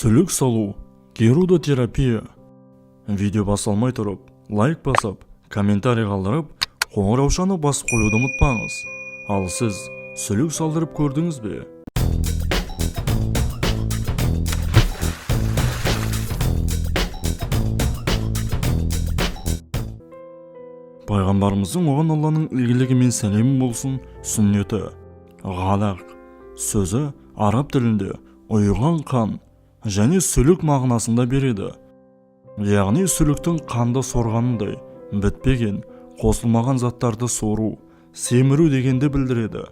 Сүлік салу, герудотерапия. Видео басталмай тұрып, лайк басып, комментарий қалдырып, қоңыраушаны басып қоюды ұмытпаңыз. Ал сіз сүлік салдырып көрдіңіз бе? Пайғамбарымыздың оған Алланың игілігі мен сәлемі болсын сүннеті. Ғалақ сөзі араб тілінде ұйыған қан және сүлік мағынасында береді. Яғни сүліктің қанды сорғанындай бітпеген, қосылмаған заттарды сору, семіру дегенді білдіреді.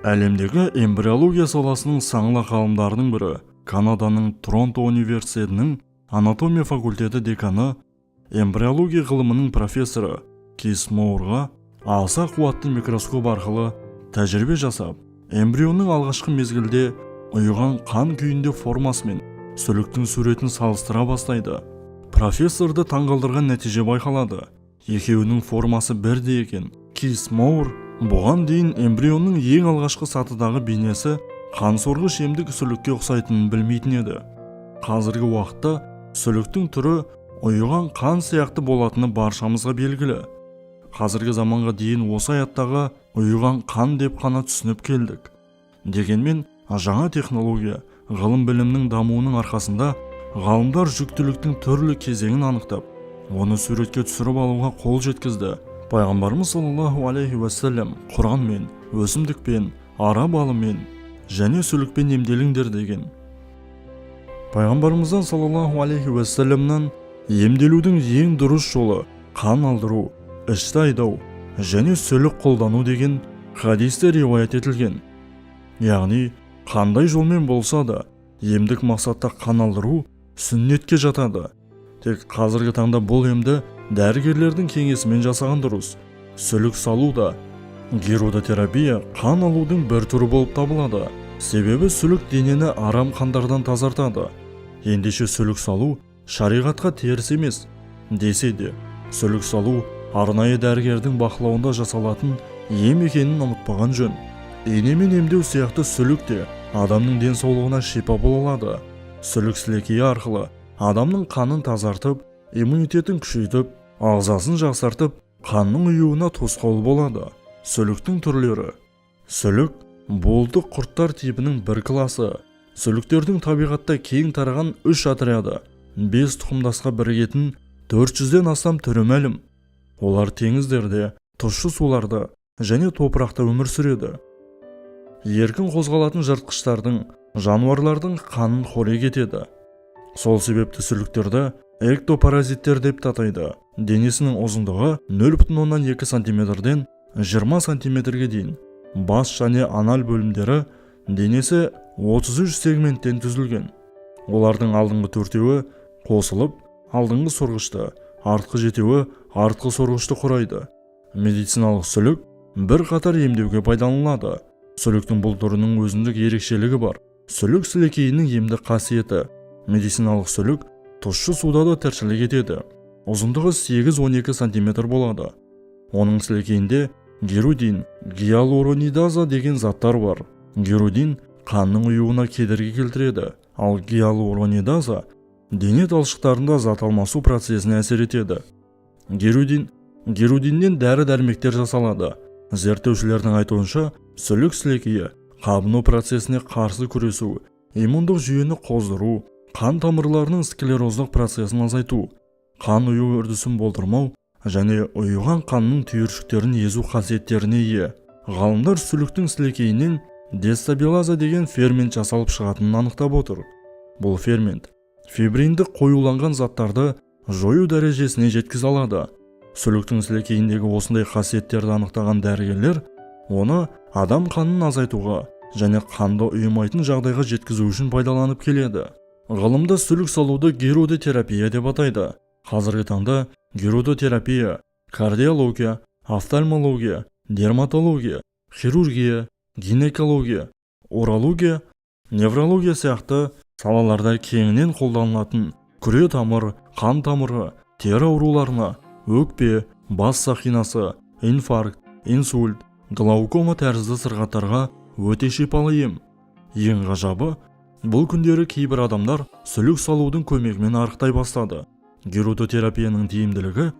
Әлемдегі эмбриология саласының саңлы ғалымдарының бірі, Канаданың Торонто университетінің анатомия факультеті деканы, эмбриология ғылымының профессоры Кейс Моурға аса қуатты микроскоп арқылы тәжірибе жасап, эмбрионның алғашқы мезгілде ұйыған қан күйінде формасымен сүліктің суретін салыстыра бастайды. Профессорды таңғалдырған нәтиже байқалады. Екеуінің формасы бірдей екен. Кейс Моур бұған дейін эмбрионның ең алғашқы сатыдағы бейнесі қан сорғыш емдік сүлікке ұқсайтынын білмейтін еді. Қазіргі уақытта сүліктің түрі ұйыған қан сияқты болатыны баршамызға белгілі. Қазіргі заманға дейін осы аяттағы ұйыған қан деп қана түсініп келдік. Дегенмен жаңа технология, ғылым білімнің дамуының арқасында ғалымдар жүктіліктің түрлі кезеңін анықтап, оны суретке түсіріп алуға қол жеткізді. Пайғамбарымыз саллаллаху алейхи уассалам Құранмен, өсімдікпен, ара балымен және сүлікпен емделіңдер деген. Пайғамбарымыздан саллаллаху алейхи уассаламнан емделудің ең дұрыс жолы қан алдыру, ішті айдау және сүлік қолдану деген хадисте риуаят етілген. Яғни қандай жолмен болса да емдік мақсатта қан алдыру сүннетке жатады. Тек қазіргі таңда бұл емді дәрігерлердің кеңесімен жасаған дұрыс. Сүлік салу да герудотерапия қан алудың бір түрі болып табылады. Себебі сүлік денені арам қандардан тазартады. Ендеше сүлік салу шариғатқа теріс емес. Десе де, сүлік салу арнайы дәрігердің бақылауында жасалатын ем екенін ұмытпаған жөн. Инемен емдеу сияқты сүлік те адамның денсаулығына шипа бола алады. Сүлік сілекейі арқылы адамның қанын тазартып, иммунитетін күшейтіп, ағзасын жақсартып, қанның ұюына тосқауыл болады. Сүліктің түрлері. Сүлік болдық құрттар типінің бір класы. Сүліктердің табиғатта кең тараған 3 отряды, 5 тұқымдасқа бірігетін 400-ден астам түрі мәлім. Олар теңіздерде, тұщы суларда және топырақта өмір сүреді. Еркін қозғалатын жыртқыштардың, жануарлардың қанын қорек етеді. Сол себепті сүліктерді эктопаразиттер деп атайды. Денесінің ұзындығы 0,2 см-ден 20 см-ге дейін. Бас және анал бөлімдері денесі 33 сегменттен түзілген. Олардың алдыңғы 4-еуі қосылып, алдыңғы сорғышты, артқы 7-еуі артқы сорғышты құрайды. Медициналық сүлік бір қатар емдеуге пайдаланылады. Сүліктің бұл түрінің өзіндік ерекшелігі бар. Сүлік сілекейінің емдік қасиеті. Медициналық сүлік тұщы суда да тіршілік етеді. Ұзындығы 8-12 см болады. Оның сілекейінде герудин, гиалуронидаза деген заттар бар. Герудин қанның ұюына кедергі келтіреді, ал гиалуронидаза дене талшықтарында зат алмасу процесіне әсер етеді. Герудиннен дәрі-дәрмектер жасалады. Зерттеушілердің айтуынша, сүлік сілекейі қабыну процесіне қарсы күресу, иммундық жүйені қоздыру, қан тамырларының склероздық процесін азайту, қан ұю үрдісін болдырмау және ұйыған қанның түйіршіктерін езу қасиеттеріне ие. Ғалымдар сүліктің сілекейінен дестабилаза деген фермент жасалып шығатынын анықтап отыр. Бұл фермент фибринді қоюланған заттарды жою дәрежесіне жеткізе алады. Сүліктің сілекейіндегі осындай қасиеттерді анықтаған дәрігерлер оны адам қанын азайтуға және қанды ұйымайтын жағдайға жеткізу үшін пайдаланып келеді. Ғылымда сүлік салуды герудотерапия деп атайды. Қазіргі таңда герудотерапия, кардиология, офтальмология, дерматология, хирургия, гинекология, урология, неврология сияқты салаларда кеңінен қолданылатын күре тамыр, қан тамыры, тері ауруларына, өкпе, бас сақинасы, инфаркт, инсульт, глаукома тәрізді сырқаттарға өте шипалы ем. Ең ғажабы, Бұл күндері кейбір адамдар сүлік салудың көмегімен арықтай бастады. Герудотерапияның тиімділігі: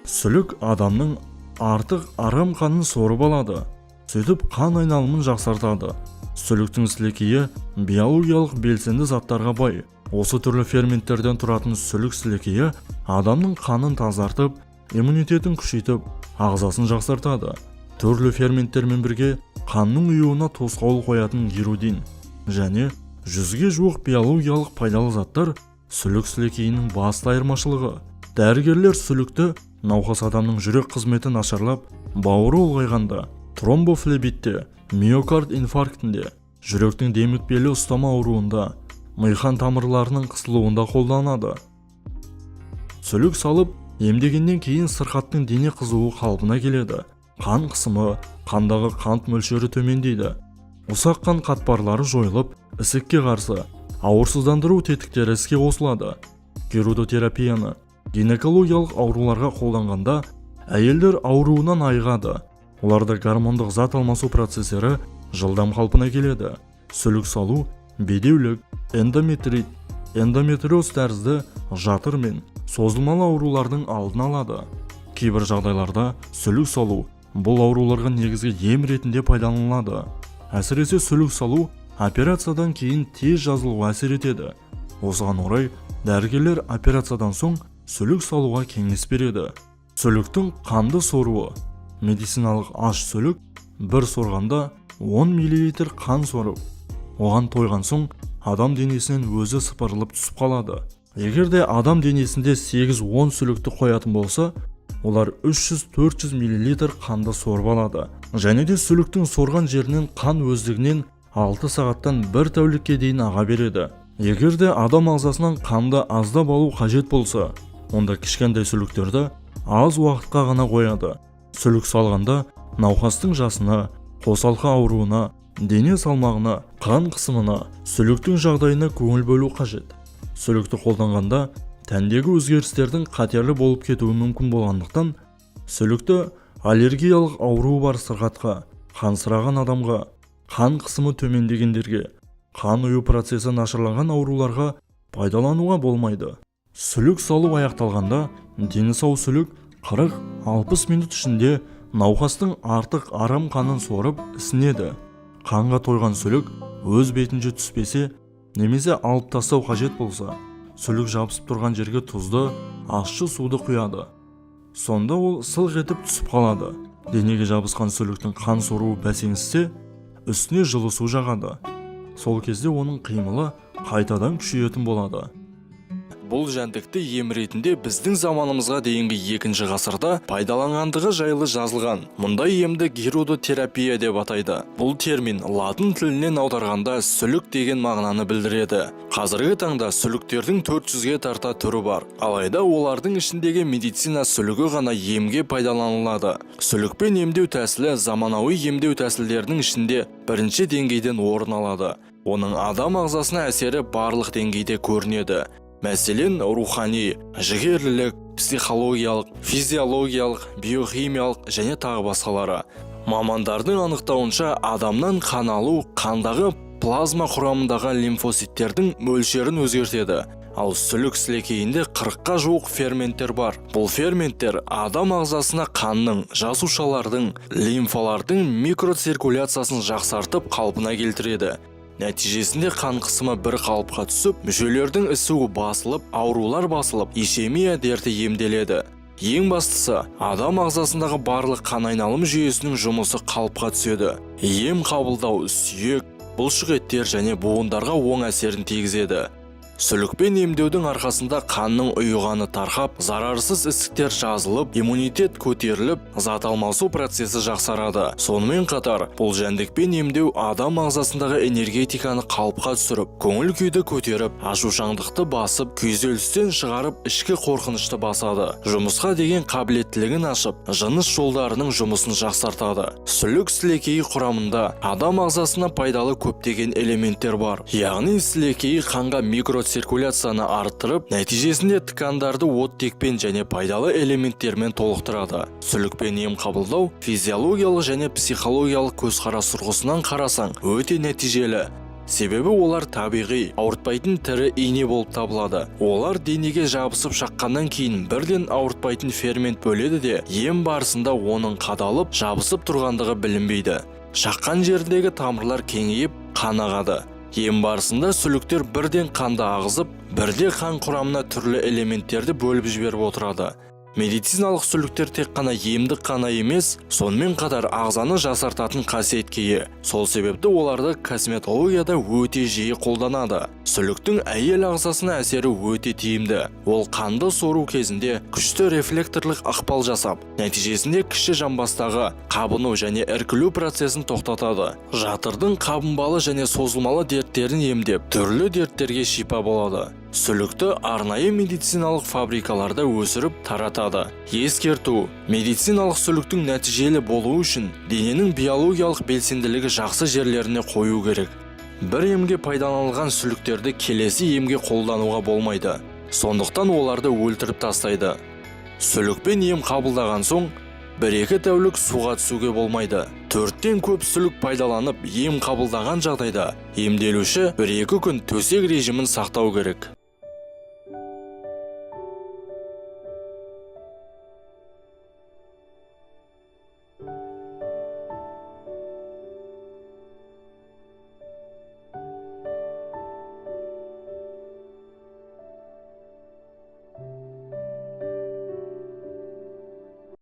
сүлік адамның артық арам қанын сорып алады, сөйтіп қан айналымын жақсартады. Сүліктің сілекейі биологиялық белсенді заттарға бай. Осы түрлі ферменттерден тұратын сүлік сілекейі адамның қанын тазартып, иммунитетін күшейтіп, ағзасын жақсартады. Түрлі ферменттермен бірге қанның ұюына тосқауыл қоятын герудин және 100-ге жуық биологиялық пайдалы заттар сүлік сілекейінің басты айырмашылығы. Дәрігерлер сүлікті науқас адамның жүрек қызметі нашарлап, бауыры ұлғайғанда, тромбофлебитте, миокард инфарктінде, жүректің демікпелі ұстама ауруында, миқан тамырларының қысылуында қолданады. Сүлік салып емдегеннен кейін сырқаттың дене қызуы қалпына келеді. Қан қысымы, қандағы қант мөлшері төмендейді. Ұсақ қан қатпарлары жойылып, ісікке қарсы ауырсыздандыру тетіктері іске қосылады. Герудотерапияны гинекологиялық ауруларға қолданғанда әйелдер ауруынан айығады. Оларда гормондық зат алмасу процестері жылдам қалпына келеді. Сүлік салу бедеулік, эндометрит, эндометриоз тәрізді жатыр мен созылмалы аурулардың алдын алады. Кейбір жағдайларда сүлік салу бұл ауруларға негізгі ем ретінде пайдаланылады. Әсіресе сүлік салу операциядан кейін тез жазылуға әсер етеді. Осыған орай дәрігерлер операциядан соң сүлік салуға кеңес береді. Сүліктің қанды соруы: медициналық аш сүлік бір сорғанда 10 мл қан сорып, оған тойған соң адам денесінен өзі сыпырылып түсіп қалады. Егер де адам денесінде 8-10 сүлікті қоятын болса, олар 300-400 мл қанды сорып алады. Және де сүліктің сорған жерінен қан өздігінен 6 сағаттан 1 тәулікке дейін аға береді. Егер де адам ағзасынан қанды аздап алу қажет болса, онда кішкентай сүліктерді аз уақытқа ғана қояды. Сүлік салғанда науқастың жасына, қосалқы ауруына, дене салмағына, қан қысымына, сүліктің жағдайына көңіл бөлу қажет. Сүлікті қолданғанда тәндегі өзгерістердің қатерлі болып кетуі мүмкін болғандықтан, сүлікті аллергиялық ауруы бар сырқатқа, қансыраған адамға, қан қысымы төмендегендерге, қан ұю процесі нашарлаған ауруларға пайдалануға болмайды. Сүлік салу аяқталғанда, дені сау сүлік 40-60 минут ішінде науқастың артық арам қанын сорып ісінеді. Қанға тойған сүлік өз бетінше түспесе, немесе алып тастау қажет болса, сүлік жабысып тұрған жерге тұзды, ащы суды құяды. Сонда ол сылқ етіп түсіп қалады. Денеге жабысқан сүліктің қан соруы бәсеңсісе, үстіне жылы су жағады. Сол кезде оның қимылы қайтадан күшейетін болады. Бұл жәндікті ем ретінде біздің заманымызға дейінгі 2-ші ғасырда пайдаланғандығы жайлы жазылған. Мұндай емді герудотерапия деп атайды. Бұл термин латын тілінен аударғанда сүлік деген мағынаны білдіреді. Қазіргі таңда сүліктердің 400-ге тарта түрі бар. Алайда олардың ішіндегі медицина сүлігі ғана емге пайдаланылады. Сүлікпен емдеу тәсілі заманауи емдеу тәсілдерінің ішінде бірінші деңгейден орын алады. Оның адам ағзасына әсері барлық деңгейде көрінеді. Мәселен, рухани, жігерлілік, психологиялық, физиологиялық, биохимиялық және тағы басқалары. Мамандардың анықтауынша адамнан қан алу қандағы плазма құрамындағы лимфоциттердің мөлшерін өзгертеді. Ал сүлік сілекейінде 40-қа жуық ферменттер бар. Бұл ферменттер адам ағзасына қанның, жасушалардың, лимфалардың микроциркуляциясын жақсартып қалпына келтіреді. Нәтижесінде қан қысымы бір қалыпқа түсіп, мүшелердің ісуі басылып, аурулар басылып, ишемия дерті емделеді. Ең бастысы, адам ағзасындағы барлық қан айналым жүйесінің жұмысы қалыпқа түседі. Ем қабылдау сүйек, бұлшық еттер және буындарға оң әсерін тигізеді. Сүлікпен емдеудің арқасында қанның ұйығаны тарқап, зарарсыз ісіктер жазылып, иммунитет көтеріліп, зат алмасу процесі жақсарады. Сонымен қатар, бұл жәндікпен емдеу адам ағзасындағы энергетиканы қалыпқа түсіріп, көңіл күйді көтеріп, ашушаңдықты басып, күйзелістен шығарып, ішкі қорқынышты басады. Жұмысқа деген қабілеттілігін ашып, жыныс жолдарының жұмысын жақсартады. Сүлік сілекейі құрамында адам ағзасына пайдалы көптеген элементтер бар. Яғни сілекейі қанға микроциркуляцияны арттырып, нәтижесінде ткандарды оттекпен және пайдалы элементтермен толықтырады. Сүлікпен ем қабылдау физиологиялық және психологиялық көзқарас тұрғысынан қарасаң өте нәтижелі. себебі олар табиғи, ауыртпайтын тірі ине болып табылады. Олар денеге жабысып шаққаннан кейін бірден ауыртпайтын фермент бөледі де, ем барысында оның қадалып, жабысып тұрғандығы білінбейді. Шаққан жердегі тамырлар кеңейіп, қан ағады. Ем барысында сүліктер бірден қанды ағызып, бірде қан құрамына түрлі элементтерді бөліп жіберіп отырады. Медициналық сүліктер тек қана емдік қана емес, сонымен қатар ағзаны жасартатын қасиетке ие. Сол себепті оларды косметологияда өте жиі қолданады. Сүліктің әйел ағзасына әсері өте тиімді. Ол қанды сору кезінде күшті рефлекторлық ықпал жасап, нәтижесінде кіші жамбастағы қабыну және іркілу процесін тоқтатады. Жатырдың қабынбалы және созылмалы дерттерін емдеп, түрлі дерттерге шипа болады. Сүлікті арнайы медициналық фабрикаларда өсіріп таратады. Ескерту: медициналық сүліктің нәтижелі болуы үшін дененің биологиялық белсенділігі жақсы жерлеріне қою керек. Бір емге пайдаланылған сүліктерді келесі емге қолдануға болмайды. Сондықтан оларды өлтіріп тастайды. Сүлікпен ем қабылдаған соң 1-2 тәулік суға түсуге болмайды. 4-тен көп сүлік пайдаланып ем қабылдаған жағдайда емделуші 1-2 күн төсек режимін сақтау керек.